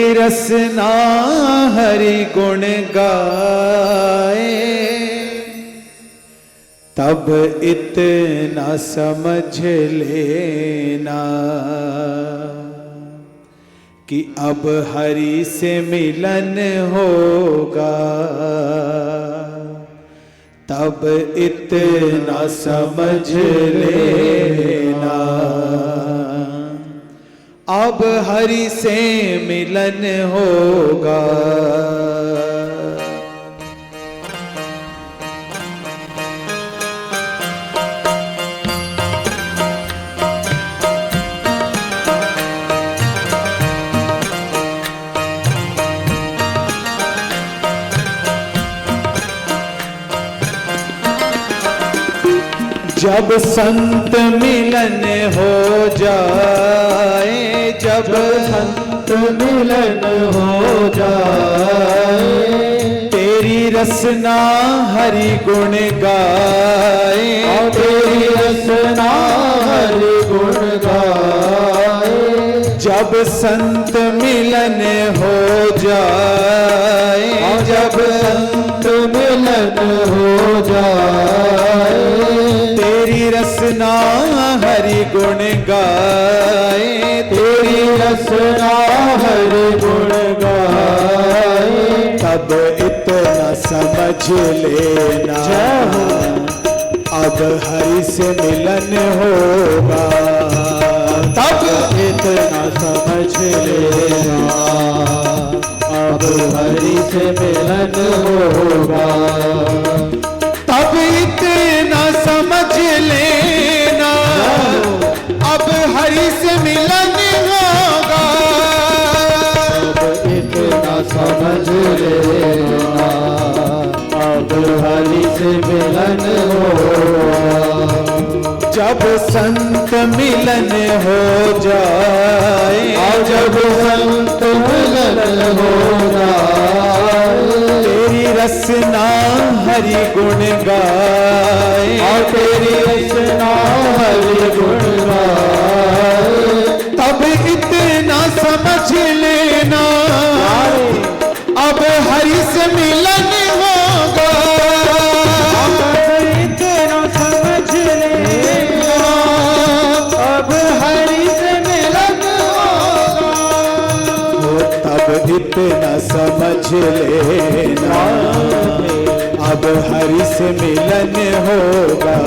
रसना हरि गुण गाए, तब इतना समझ लेना कि अब हरि से मिलन होगा। तब इतना समझ लेना अब हरि से मिलन होगा। जब संत मिलन हो जाए, जब संत मिलन हो जाए, तेरी रसना हरि गुण गाए, तेरी रसना हरि गुण गाए। जब संत मिलन हो जाए, जब संत मिलन हो जाए, तेरी रसना हरि गुण गाए, तेरी रसना हरि गुण गाए। तब इतना समझ लेना अब हरि से मिलन होगा। तब इतना समझ लेना अब हरि से मिलन होगा। तब इतना समझ लेना अब हरि से मिलन होगा। अब इतना समझ लेना अब हरि से मिलन होगा। जब संत मिलन हो जाए, जब संत मिलन हो जाए, तेरी रसना हरि गुण गाए, और तेरी रसना हरि गुण गाए। तब इतना समझ लेना अब हरि से मिलन होगा। इतना समझ लेना अब हरि से मिलन होगा। तब इतना समझ लेना अब हरि से मिलन होगा।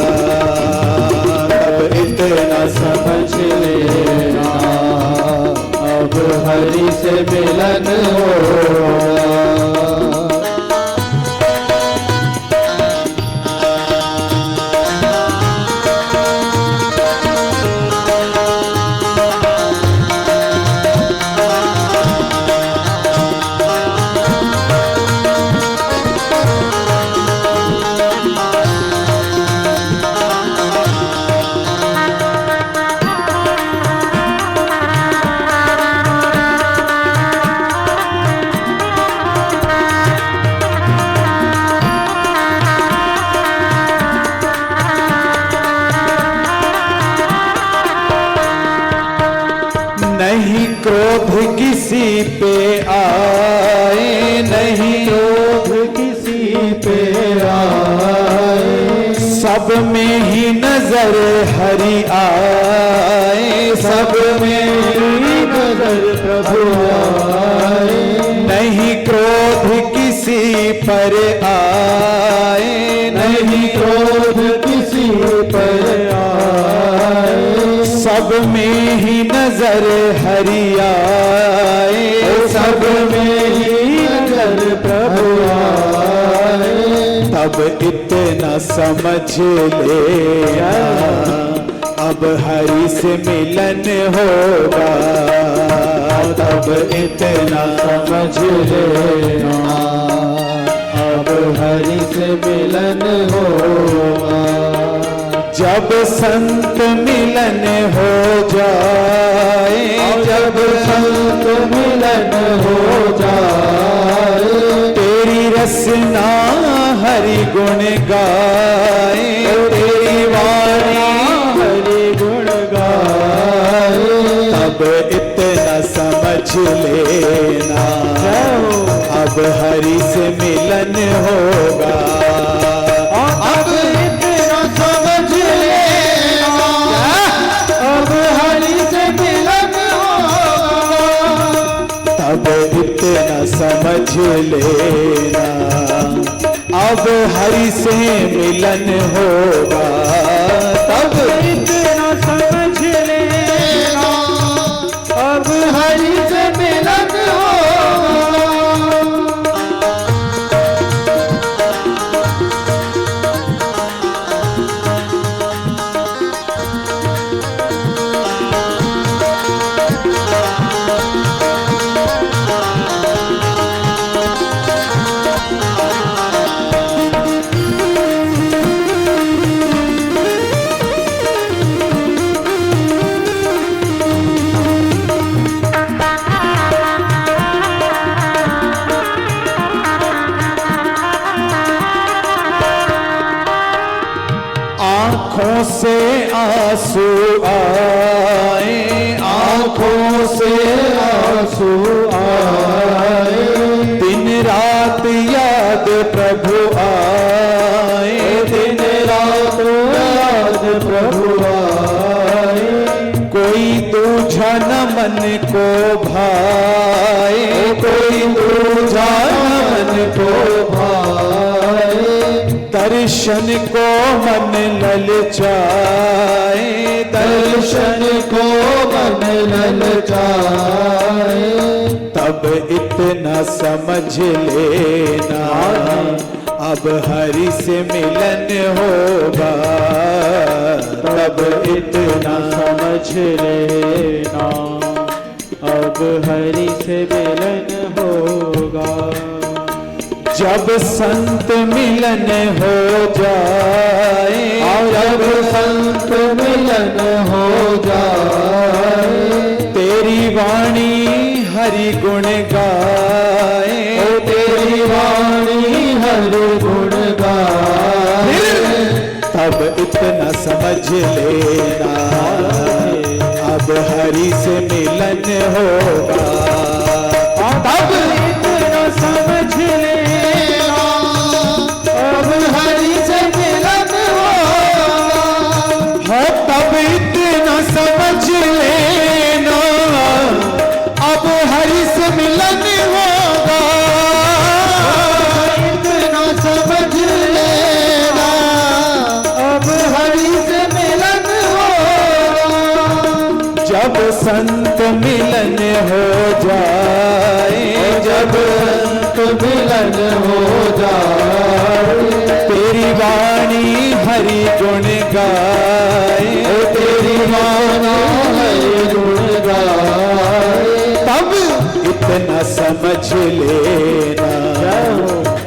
तब इतना समझ लेना अब हरि से मिलन होगा। नहीं क्रोध किसी पे आए, नहीं क्रोध किसी पे आए, सब में ही नजर हरि आए, सब में ही नजर प्रभु आए। नहीं क्रोध किसी पर आए, नहीं क्रोध किसी पर आए, सब में ही नजर हरि आए, सब में ही नजर प्रभु आए। तब इतना समझ लेना अब हरि से मिलन होगा। तब इतना समझ लेना अब हरि से मिलन होगा। जब संत मिलन हो जाए, जब संत मिलन हो जाए, तेरी रसना हरि गुण गाए, तेरी वाणी हरि गुण गाए। तब इतना समझ लेना, अब हरि से मिलन होगा। अब इतना समझ लेना, अब हरि से मिलन होगा। तब इतना समझ लेना, अब हरि से मिलन होगा। तब इतना समझ लेना, अब हरि से मिलन होगा। आँखों से आंसू आए, आँखों से आंसू आए, दिन रात याद प्रभु आए, दिन रात याद प्रभु आए। कोई दूझा न मन को भाए, कोई दूजा मन को भाए, दर्शन को मन ललचाए, दर्शन को मन ललचाए। तब इतना समझ लेना, अब हरि से मिलन होगा। तब इतना समझ लेना, अब हरि से मिलन होगा। जब संत मिलन हो जाए, जब संत मिलन हो जाए, तेरी वाणी हरि गुण गाए, तेरी वाणी हरि गुण गाए। तब इतना समझ लेना, अब हरि से मिलन होगा। तब इतना समझ लेना, अब हरि से मिलन होगा। हो तब इतना समझ लेना, अब हरि से मिलन होगा। इतना समझ लेना, अब हरि से मिलन होगा। जब संत मिलन हो जाए, जब संत मिलन हो जाए, तेरी वाणी हरि गुण गाए, तेरी वाणी हरि गुण गाए। तब इतना समझ लेना,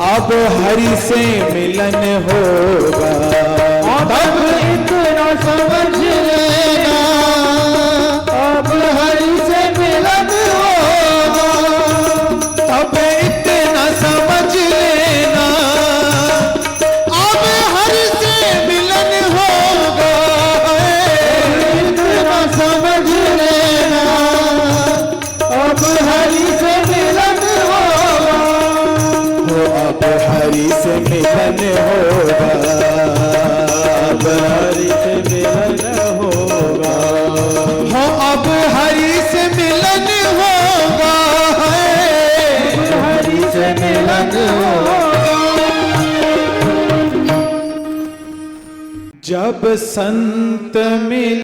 अब हरि से मिलन होगा। तब इतना समझ लेना, अब हरि से मिलन होगा। तब इतना समझ लेना, अब हरि से मिलन होगा। इतना समझ लेना, अब हरि से मिलन होगा। हो अब हरि से मिलन होगा। अब हरि से मिलन होगा। हो अब हरि से मिलन होगा। हरि से मिलन होगा। जब संत मिल